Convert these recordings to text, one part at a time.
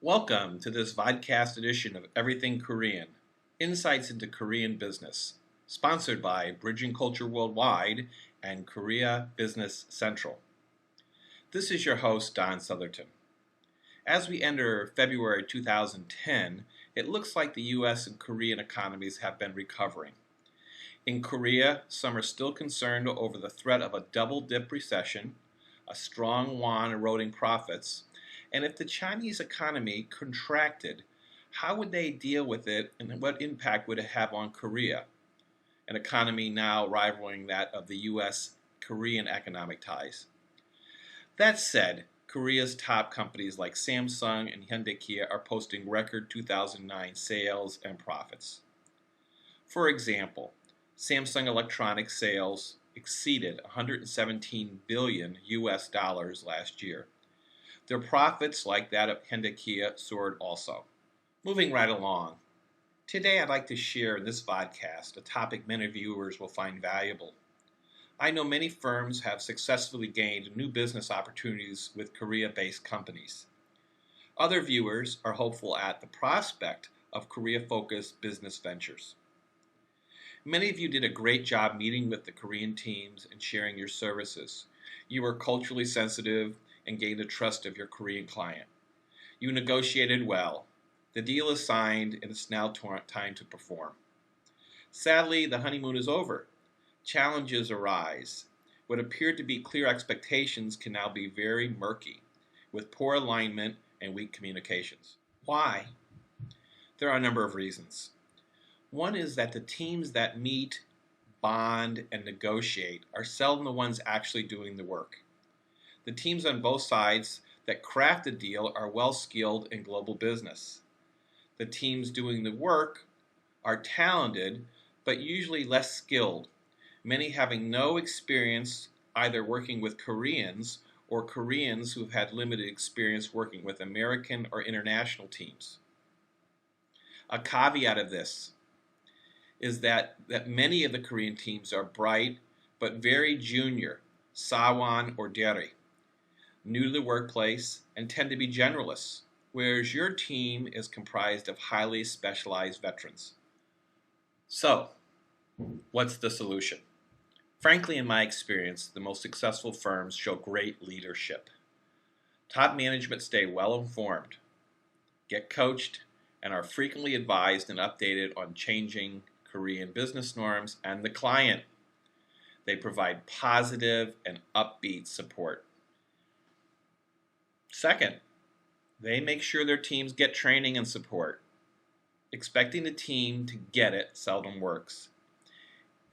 Welcome to this vodcast edition of Everything Korean, Insights into Korean Business, sponsored by Bridging Culture Worldwide and Korea Business Central. This is your host, Don Southerton. As we enter February 2010, it looks like the U.S. and Korean economies have been recovering. In Korea, some are still concerned over the threat of a double-dip recession, a strong won eroding profits, and if the Chinese economy contracted, how would they deal with it and what impact would it have on Korea, an economy now rivaling that of the U.S.-Korean economic ties? That said, Korea's top companies like Samsung and Hyundai Kia are posting record 2009 sales and profits. For example, Samsung Electronics sales exceeded $117 billion last year. Their profits, like that of Hyundai Kia, soared also. Moving right along, today I'd like to share in this podcast a topic many viewers will find valuable. I know many firms have successfully gained new business opportunities with Korea-based companies. Other viewers are hopeful at the prospect of Korea-focused business ventures. Many of you did a great job meeting with the Korean teams and sharing your services. You were culturally sensitive and gained the trust of your Korean client. You negotiated well. The deal is signed and it's now time to perform. Sadly, the honeymoon is over. Challenges arise. What appeared to be clear expectations can now be very murky, with poor alignment and weak communications. Why? There are a number of reasons. One is that the teams that meet, bond, and negotiate are seldom the ones actually doing the work. The teams on both sides that craft the deal are well skilled in global business. The teams doing the work are talented, but usually less skilled, many having no experience either working with Koreans or Koreans who have had limited experience working with American or international teams. A caveat of this is that many of the Korean teams are bright but very junior, sawan or deri, new to the workplace, and tend to be generalists, whereas your team is comprised of highly specialized veterans. So, what's the solution? Frankly, in my experience, the most successful firms show great leadership. Top management stay well informed, get coached, and are frequently advised and updated on changing Korean business norms and the client. They provide positive and upbeat support. Second, they make sure their teams get training and support. Expecting the team to get it seldom works.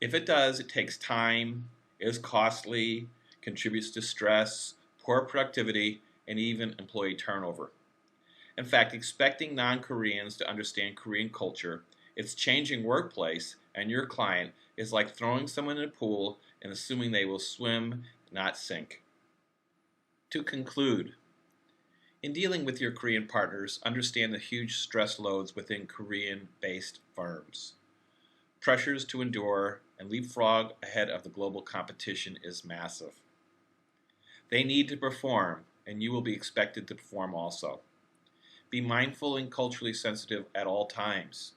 If it does, it takes time, is costly, contributes to stress, poor productivity, and even employee turnover. In fact, expecting non-Koreans to understand Korean culture, its changing workplace, and your client is like throwing someone in a pool and assuming they will swim, not sink. To conclude, in dealing with your Korean partners, understand the huge stress loads within Korean-based firms. Pressures to endure and leapfrog ahead of the global competition is massive. They need to perform, and you will be expected to perform also. Be mindful and culturally sensitive at all times.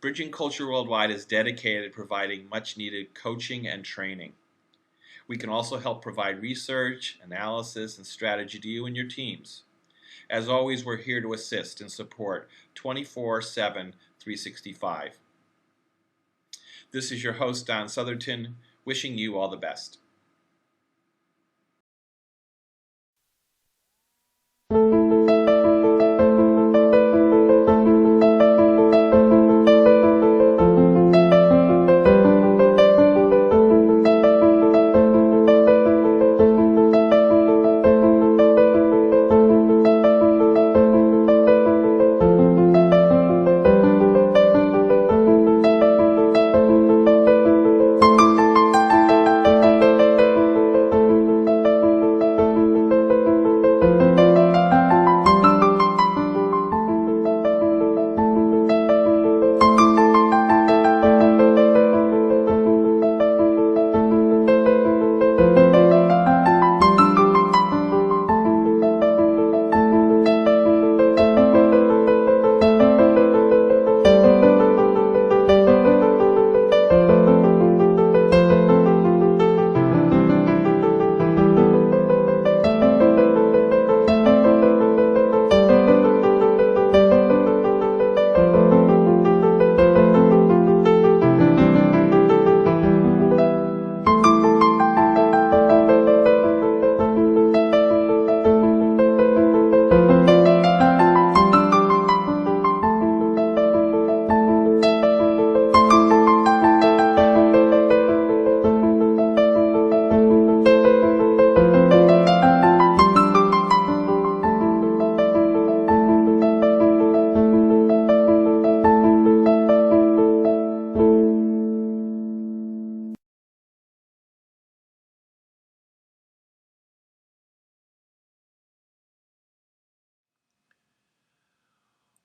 Bridging Culture Worldwide is dedicated to providing much-needed coaching and training. We can also help provide research, analysis, and strategy to you and your teams. As always, we're here to assist and support 24/7, 365. This is your host, Don Southerton, wishing you all the best.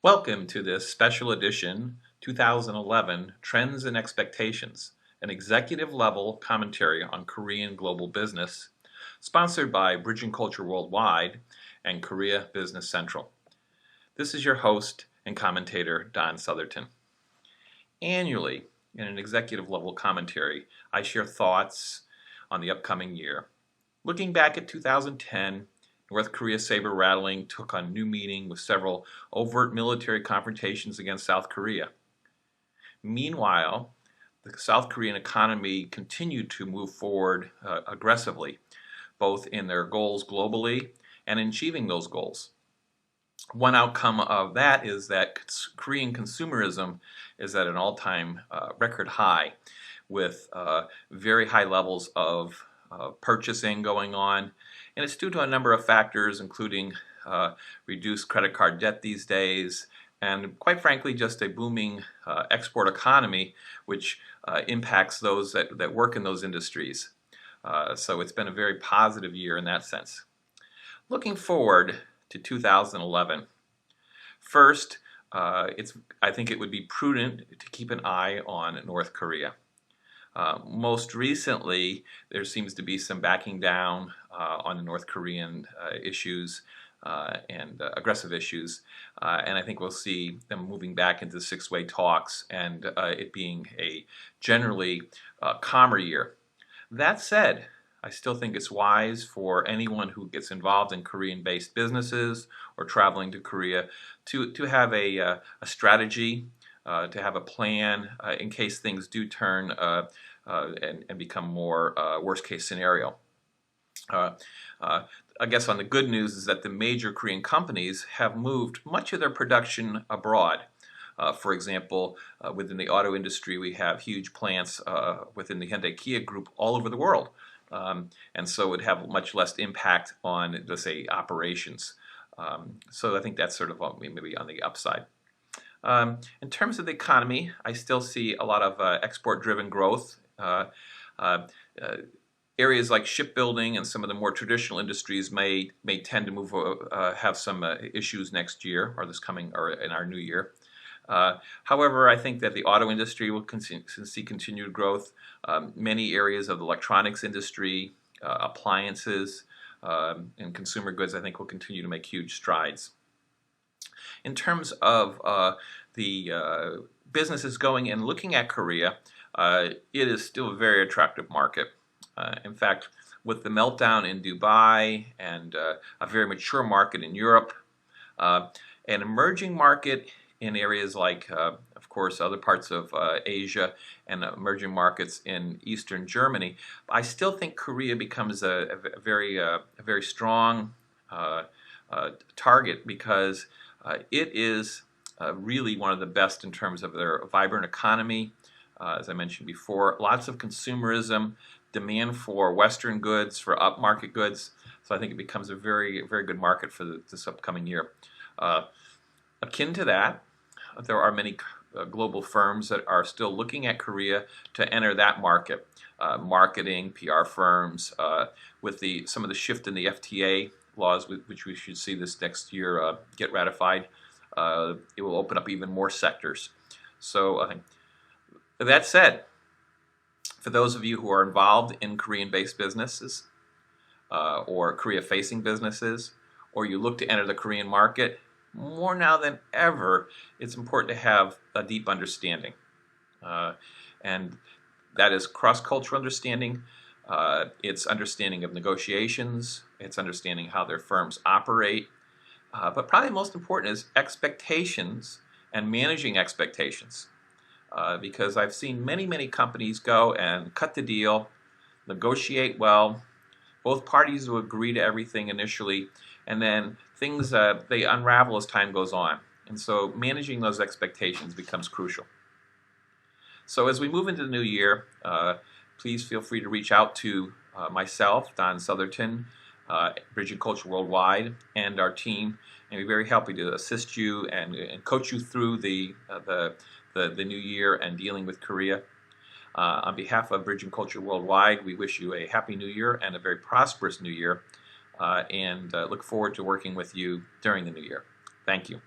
Welcome to this special edition 2011 Trends and Expectations, an executive level commentary on Korean global business, sponsored by Bridging Culture Worldwide and Korea Business Central. This is your host and commentator, Don Southerton. Annually, in an executive level commentary, I share thoughts on the upcoming year. Looking back at 2010, North Korea's saber rattling took on new meaning with several overt military confrontations against South Korea. Meanwhile, the South Korean economy continued to move forward aggressively, both in their goals globally and in achieving those goals. One outcome of that is that Korean consumerism is at an all-time record high, with very high levels of purchasing going on. And it's due to a number of factors, including reduced credit card debt these days, and quite frankly, just a booming export economy, which impacts those that work in those industries. So it's been a very positive year in that sense. Looking forward to 2011, first, I think it would be prudent to keep an eye on North Korea. Most recently, there seems to be some backing down on the North Korean issues and aggressive issues, and I think we'll see them moving back into six-way talks and it being a generally calmer year. That said, I still think it's wise for anyone who gets involved in Korean-based businesses or traveling to Korea to have a strategy, to have a plan in case things do turn and become more worst-case scenario. I guess on the good news is that the major Korean companies have moved much of their production abroad. For example, within the auto industry, we have huge plants within the Hyundai Kia group all over the world. And so it would have much less impact on, let's say, operations. So I think that's sort of maybe on the upside. In terms of the economy, I still see a lot of export-driven growth. Areas like shipbuilding and some of the more traditional industries may tend to have some issues next year or in our new year. However, I think that the auto industry will see continued growth. Many areas of the electronics industry, appliances, and consumer goods, I think will continue to make huge strides. In terms of the businesses going and looking at Korea, it is still a very attractive market. In fact, with the meltdown in Dubai and a very mature market in Europe, an emerging market in areas like, of course, other parts of Asia and emerging markets in Eastern Germany, I still think Korea becomes a very strong target because it is really one of the best in terms of their vibrant economy. As I mentioned before, lots of consumerism, demand for Western goods, for upmarket goods. So I think it becomes a very good market for this upcoming year. Akin to that, there are many global firms that are still looking at Korea to enter that market. Marketing, PR firms, with some of the shift in the FTA laws, which we should see this next year get ratified, it will open up even more sectors. So that said, for those of you who are involved in Korean-based businesses or Korea-facing businesses, or you look to enter the Korean market, more now than ever, it's important to have a deep understanding. And that is cross-cultural understanding, it's understanding of negotiations, it's understanding how their firms operate, but probably most important is expectations and managing expectations. Because I've seen many companies go and cut the deal, negotiate well, both parties will agree to everything initially, and then things they unravel as time goes on. And so managing those expectations becomes crucial. So as we move into the new year, please feel free to reach out to myself, Don Southerton, Bridging Culture Worldwide, and our team, and we're very happy to assist you and coach you through the new year and dealing with Korea. On behalf of Bridging Culture Worldwide, we wish you a happy new year and a very prosperous new year, and look forward to working with you during the new year. Thank you.